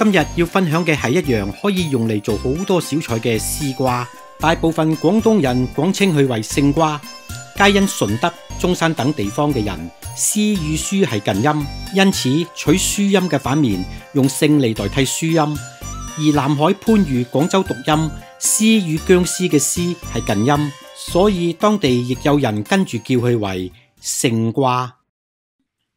今日要分享嘅係一樣可以用嚟做好多小菜嘅絲瓜，大部分廣東人廣稱佢為勝瓜，皆因順德、中山等地方嘅人絲與書係近音，因此取書音嘅反面，用勝嚟代替書音。而南海番禺、廣州讀音絲與僵屍嘅絲係近音，所以當地亦有人跟住叫佢為勝瓜。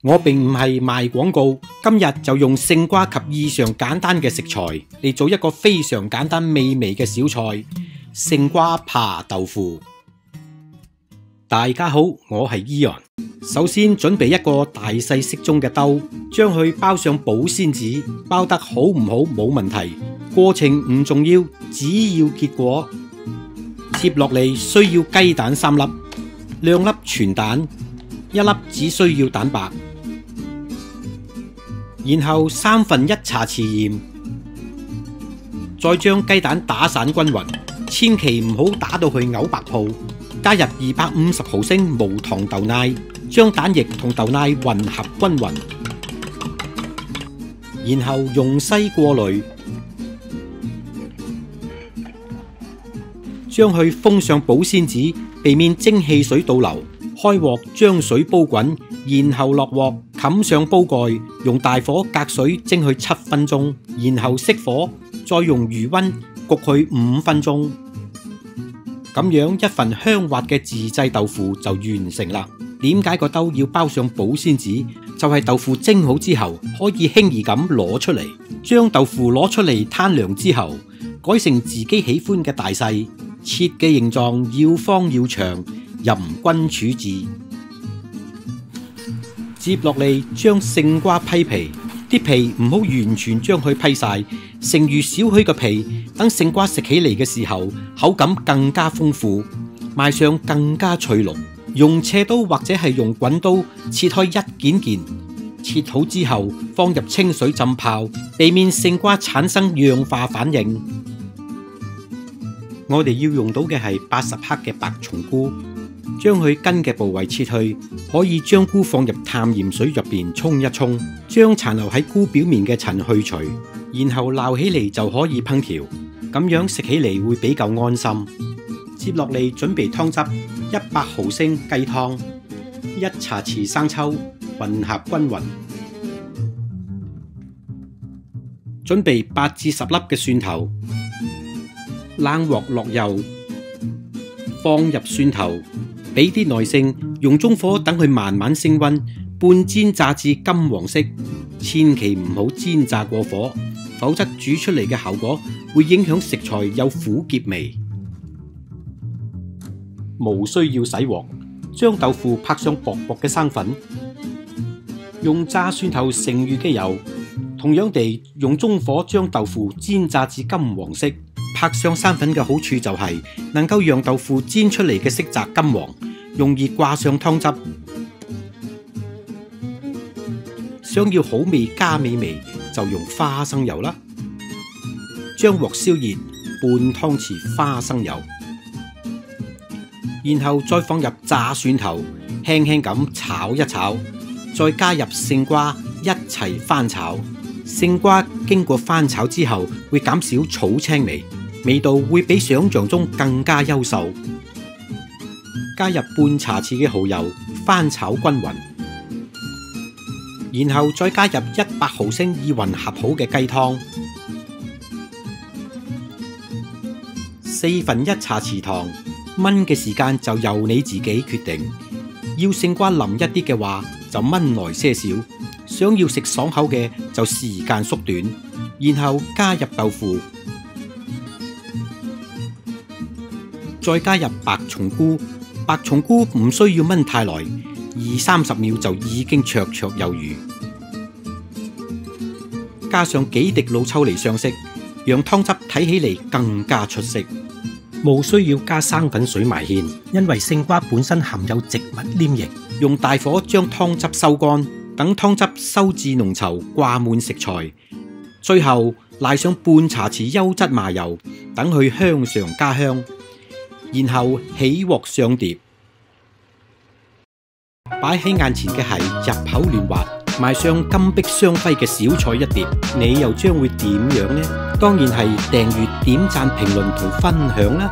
我並唔係賣廣告，今日就用勝瓜及異常簡單嘅食材嚟做一個非常簡單美味嘅小菜——勝瓜扒豆腐。大家好，我係Eon。首先準備一個大細適中嘅兜，將佢包上保鮮紙，包得好唔好冇問題，過程唔重要，只要結果。接落嚟需要雞蛋3粒，2粒全蛋，1粒只需要蛋白。然後1/3茶匙鹽，再將雞蛋打散均勻，千祈唔好打到去嘔白泡。加入250毫升無糖豆奶，將蛋液同豆奶混合均勻，然後用篩過濾，將佢封上保鮮紙，避免蒸汽水倒流。開鑊將水煲滾，然後落鑊冚上煲蓋，用大火隔水蒸佢7分鐘，然後熄火，再用餘溫焗佢5分鐘。咁樣一份香滑嘅自製豆腐就完成啦。點解個兜要包上保鮮紙？就係豆腐蒸好之後可以輕易咁攞出嚟。將豆腐攞出嚟攤涼之後，改成自己喜歡嘅大細，切嘅形狀要方要長，任君處置。接落嚟將勝瓜批皮，啲皮唔好完全將佢批晒，剩餘少許嘅皮，等勝瓜食起嚟嘅時候，口感更加豐富，賣相更加脆綠。用斜刀或者係用滾刀切開一件件，切好之後放入清水浸泡，避免勝瓜產生氧化反應。我哋要用到嘅係80克嘅白松菇，將佢根嘅部位切去，可以將菇放入淡鹽水入邊沖一沖，將殘留喺菇表面嘅塵去除，然後撈起嚟就可以烹調，咁樣食起嚟會比較安心。接落嚟準備湯汁，100毫升雞湯，1茶匙生抽，混合均勻。準備8至10粒嘅蒜頭，冷鑊落油，放入蒜頭，俾啲耐性，用中火等佢慢慢升溫，半煎炸至金黃色，千祈唔好煎炸過火，否則煮出嚟嘅效果會影響食材有苦澀味。無需要洗鑊，將豆腐拍上薄薄嘅生粉，用炸蒜頭剩餘嘅油，同樣地用中火將豆腐煎炸至金黃色。拍上生粉嘅好處就係能夠讓豆腐煎出嚟嘅色澤金黃，容易掛上湯汁。想要好味加美味，就用花生油啦。將鑊燒熱，半湯匙花生油，然後再放入炸蒜頭，輕輕咁炒一炒，再加入勝瓜一齊翻炒。勝瓜經過翻炒之後，會減少草青味，味道會比想象中更加優秀。加入半茶匙嘅蠔油，翻炒均勻，然後再加入100毫升已混合好嘅雞湯，1/4茶匙糖。燜嘅時間就由你自己決定。要勝瓜腍一啲嘅話，就燜耐些少；想要食爽口嘅，就時間縮短。然後加入豆腐，再加入白松菇。白松菇唔需要燜太耐，20-30秒就已經綽綽有餘。加上幾滴老抽嚟上色，讓湯汁睇起嚟更加出色。冇需要加生粉水埋芡，因為勝瓜本身含有植物黏液。用大火將湯汁收乾，等湯汁收至濃稠，掛滿食材。最後賴上半茶匙優質麻油，等佢香上加香。然後起鑊上碟。擺喺眼前嘅係入口嫩滑、賣相金碧相輝嘅小菜一碟，你又將會點樣呢？當然係訂閱、點讚、評論同分享啦！